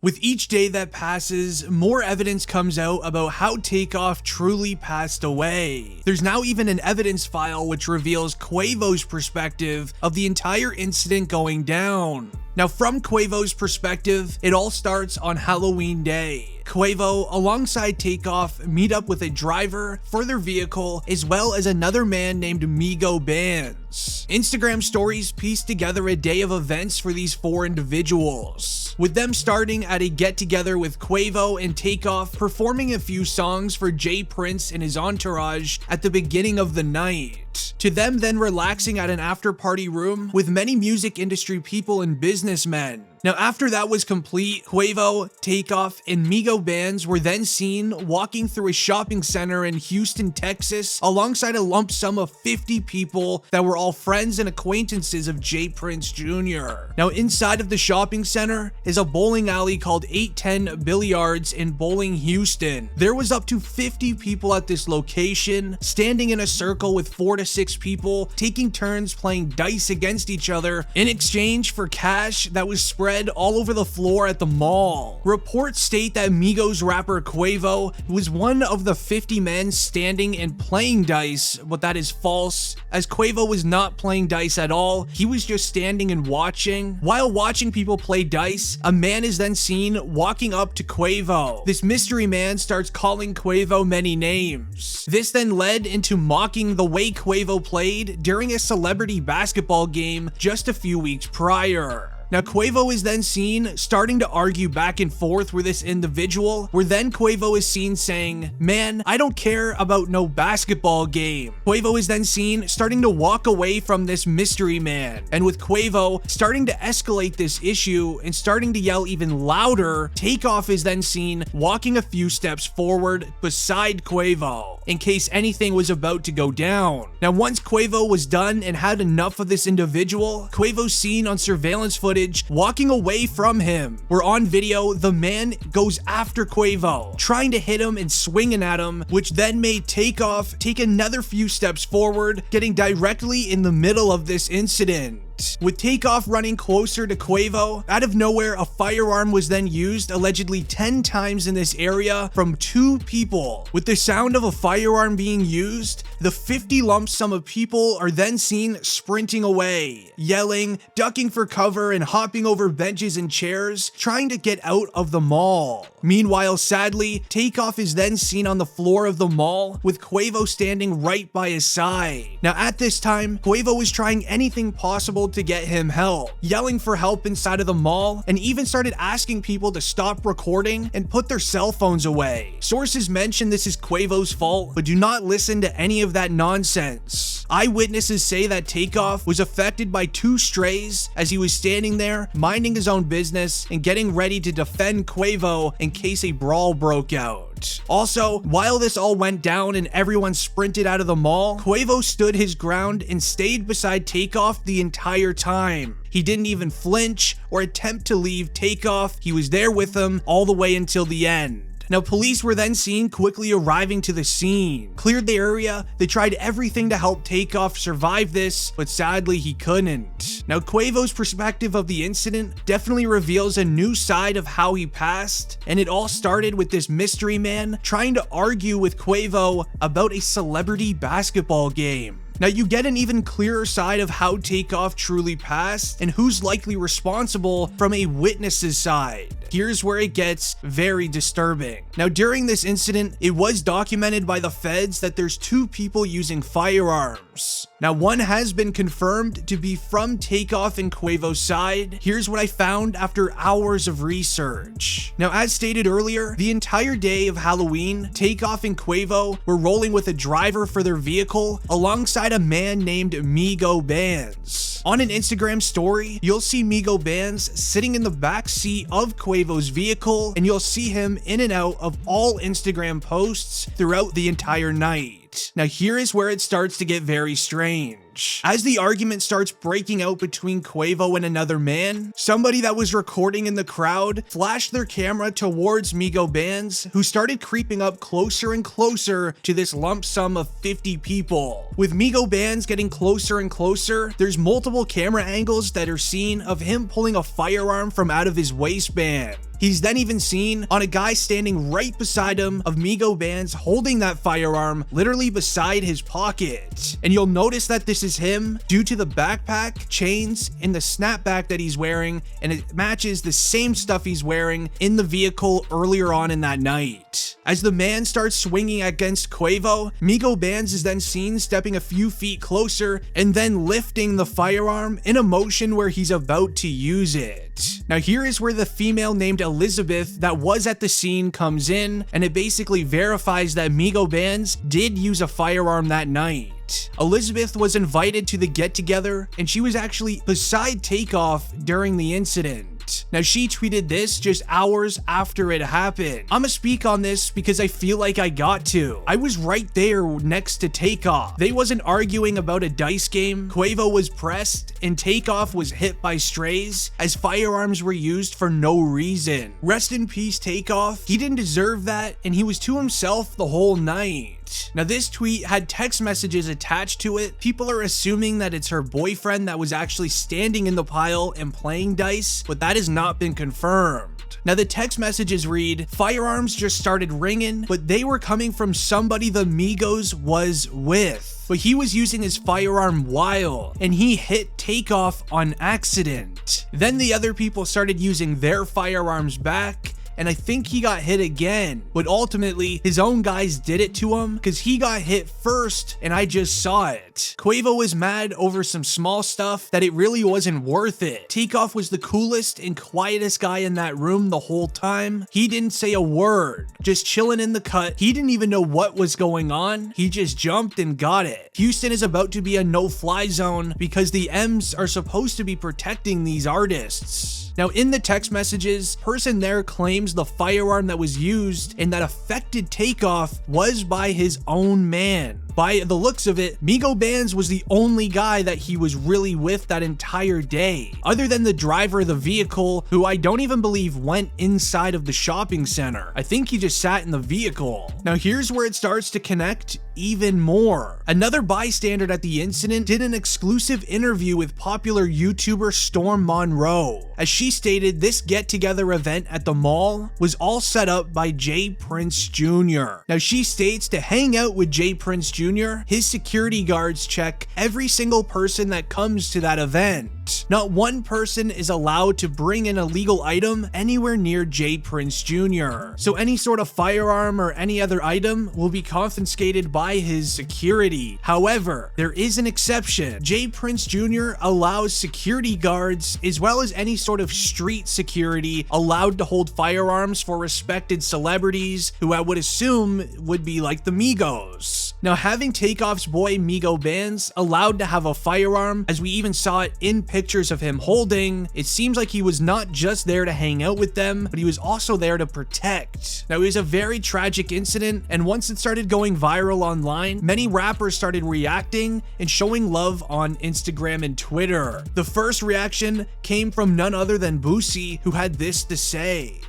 With each day that passes, more evidence comes out about how Takeoff truly passed away. There's now even an evidence file which reveals Quavo's perspective of the entire incident going down. Now, from Quavo's perspective, it all starts on Halloween Day. Quavo, alongside Takeoff, meet up with a driver for their vehicle, as well as another man named MigoBands. Instagram stories piece together a day of events for these four individuals, with them starting at a get-together with Quavo and Takeoff performing a few songs for Jay Prince and his entourage at the beginning of the night, to them then relaxing at an after-party room with many music industry people and businessmen. Now, after that was complete, Quavo, Takeoff, and MigoBands were then seen walking through a shopping center in Houston, Texas, alongside a lump sum of 50 people that were all friends and acquaintances of Jay Prince Jr. Now, inside of the shopping center is a bowling alley called 810 Billiards in Bowling, Houston. There was up to 50 people at this location, standing in a circle with 4 to 6 people, taking turns playing dice against each other in exchange for cash that was spread all over the floor at the mall. Reports state that Migos rapper Quavo was one of the 50 men standing and playing dice, but that is false, as Quavo was not playing dice at all. He was just standing and watching. While watching people play dice, a man is then seen walking up to Quavo. This mystery man starts calling Quavo many names. This then led into mocking the way Quavo played during a celebrity basketball game just a few weeks prior. Now, Quavo is then seen starting to argue back and forth with this individual, where then Quavo is seen saying, "Man, I don't care about no basketball game." Quavo is then seen starting to walk away from this mystery man, and with Quavo starting to escalate this issue and starting to yell even louder, Takeoff is then seen walking a few steps forward beside Quavo, in case anything was about to go down. Now, once Quavo was done and had enough of this individual, Quavo's seen on surveillance footage walking away from him, where on video, the man goes after Quavo, trying to hit him and swinging at him, which then made Takeoff take another few steps forward, getting directly in the middle of this incident. With Takeoff running closer to Quavo, out of nowhere, a firearm was then used allegedly 10 times in this area from 2 people. With the sound of a firearm being used, the 50 lump sum of people are then seen sprinting away, yelling, ducking for cover, and hopping over benches and chairs, trying to get out of the mall. Meanwhile, sadly, Takeoff is then seen on the floor of the mall, with Quavo standing right by his side. Now, at this time, Quavo was trying anything possible to get him help, yelling for help inside of the mall, and even started asking people to stop recording and put their cell phones away. Sources mention this is Quavo's fault, but do not listen to any of that nonsense. Eyewitnesses say that Takeoff was affected by 2 strays as he was standing there, minding his own business and getting ready to defend Quavo in case a brawl broke out. Also, while this all went down and everyone sprinted out of the mall, Quavo stood his ground and stayed beside Takeoff the entire time. He didn't even flinch or attempt to leave Takeoff. He was there with him all the way until the end. Now, police were then seen quickly arriving to the scene, cleared the area. They tried everything to help Takeoff survive this, but sadly he couldn't. Now, Quavo's perspective of the incident definitely reveals a new side of how he passed, and it all started with this mystery man trying to argue with Quavo about a celebrity basketball game. Now, you get an even clearer side of how Takeoff truly passed and who's likely responsible from a witness's side. Here's where it gets very disturbing. Now, during this incident, it was documented by the feds that there's 2 people using firearms. Now, one has been confirmed to be from Takeoff and Quavo's side. Here's what I found after hours of research. Now, as stated earlier, the entire day of Halloween, Takeoff and Quavo were rolling with a driver for their vehicle alongside a man named MigoBands. On an Instagram story, you'll see MigoBands sitting in the back seat of Quavo's vehicle, and you'll see him in and out of all Instagram posts throughout the entire night. Now, here is where it starts to get very strange. As the argument starts breaking out between Quavo and another man, somebody that was recording in the crowd flashed their camera towards MigoBands, who started creeping up closer and closer to this lump sum of 50 people. With MigoBands getting closer and closer, there's multiple camera angles that are seen of him pulling a firearm from out of his waistband. He's then even seen on a guy standing right beside him of MigoBands holding that firearm literally beside his pocket. And you'll notice that this is him due to the backpack, chains, and the snapback that he's wearing, and it matches the same stuff he's wearing in the vehicle earlier on in that night. As the man starts swinging against Quavo, MigoBands is then seen stepping a few feet closer and then lifting the firearm in a motion where he's about to use it. Now here is where the female named Elizabeth that was at the scene comes in, and it basically verifies that MigoBands did use a firearm that night. Elizabeth was invited to the get-together, and she was actually beside Takeoff during the incident. Now she tweeted this just hours after it happened. I'ma speak on this because I feel like I got to. I was right there next to Takeoff. They wasn't arguing about a dice game. Quavo was pressed and Takeoff was hit by strays as firearms were used for no reason. Rest in peace, Takeoff. He didn't deserve that, and he was to himself the whole night. Now this tweet had text messages attached to it. People are assuming that it's her boyfriend that was actually standing in the pile and playing dice, but that has not been confirmed. Now the text messages read, firearms just started ringing, but they were coming from somebody the Migos was with. But he was using his firearm wild, and he hit Takeoff on accident. Then the other people started using their firearms back, and I think he got hit again, but ultimately his own guys did it to him because he got hit first and I just saw it. Quavo was mad over some small stuff that it really wasn't worth it. Takeoff was the coolest and quietest guy in that room the whole time. He didn't say a word, just chilling in the cut. He didn't even know what was going on. He just jumped and got it. Houston is about to be a no-fly zone because the M's are supposed to be protecting these artists. Now in the text messages, person there claims the firearm that was used and that affected Takeoff was by his own man. By the looks of it, MigoBands was the only guy that he was really with that entire day, other than the driver of the vehicle, who I don't even believe went inside of the shopping center. I think he just sat in the vehicle. Now here's where it starts to connect even more. Another bystander at the incident did an exclusive interview with popular YouTuber Storm Monroe. As she stated, this get-together event at the mall was all set up by J Prince Jr. Now she states to hang out with J Prince Jr., his security guards check every single person that comes to that event. Not one person is allowed to bring an illegal item anywhere near J Prince Jr. So any sort of firearm or any other item will be confiscated by his security. However, there is an exception. J Prince Jr. allows security guards as well as any sort of street security allowed to hold firearms for respected celebrities who I would assume would be like the Migos. Now having Takeoff's boy MigoBands allowed to have a firearm, as we even saw it in pictures of him holding, it seems like he was not just there to hang out with them, but he was also there to protect. Now it was a very tragic incident, and once it started going viral online, many rappers started reacting and showing love on Instagram and Twitter. The first reaction came from none other than Boosie, who had this to say.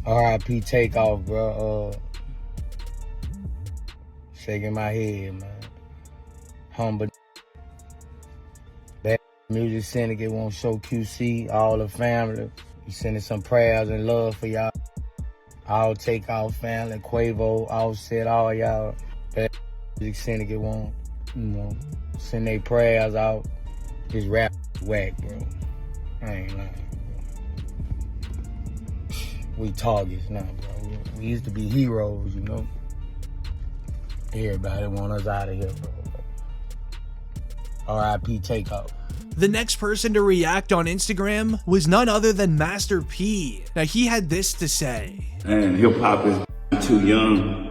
R.I.P. Takeoff, bro. Shaking my head, man. Humble. That music syndicate won't show QC, all the family. We sending some prayers and love for y'all. All Takeoff family, Quavo, Offset, all y'all. That music syndicate won't, send their prayers out. This rap whack, bro. I ain't lying, bro. We targets now, bro. We used to be heroes, you know. Everybody want us out of here, bro. R.I.P. Takeoff. The next person to react on Instagram was none other than Master P. Now he had this to say. And hip hop is too young.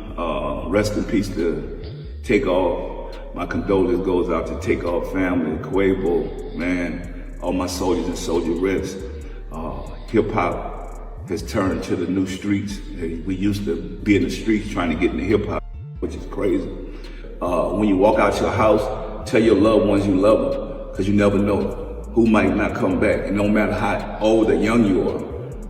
Rest in peace to Takeoff. My condolences goes out to Takeoff family, Quavo, man, all my soldiers and soldier reps. Hip hop has turned to the new streets. We used to be in the streets trying to get into hip hop, which is crazy. When you walk out your house, tell your loved ones you love them, because you never know who might not come back. And no matter how old or young you are,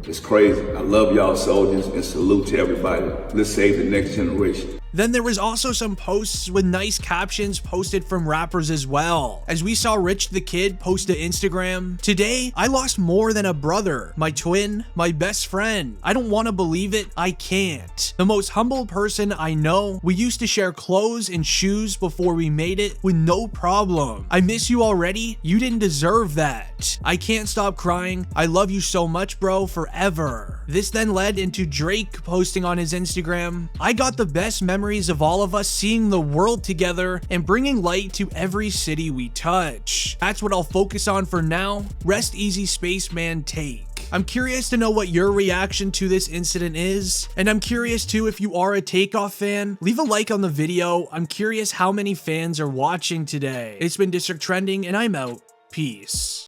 it's crazy. I love y'all soldiers and salute to everybody. Let's save the next generation. Then there was also some posts with nice captions posted from rappers as well. As we saw Rich the Kid post to Instagram, "Today, I lost more than a brother, my twin, my best friend. I don't want to believe it, I can't. The most humble person I know. We used to share clothes and shoes before we made it with no problem. I miss you already, you didn't deserve that. I can't stop crying, I love you so much bro, forever." This then led into Drake posting on his Instagram, "I got the best memories of all of us seeing the world together and bringing light to every city we touch. That's what I'll focus on for now. Rest easy spaceman take." I'm curious to know what your reaction to this incident is, and I'm curious too if you are a Takeoff fan. Leave a like on the video. I'm curious how many fans are watching today. It's been District Trending, and I'm out. Peace.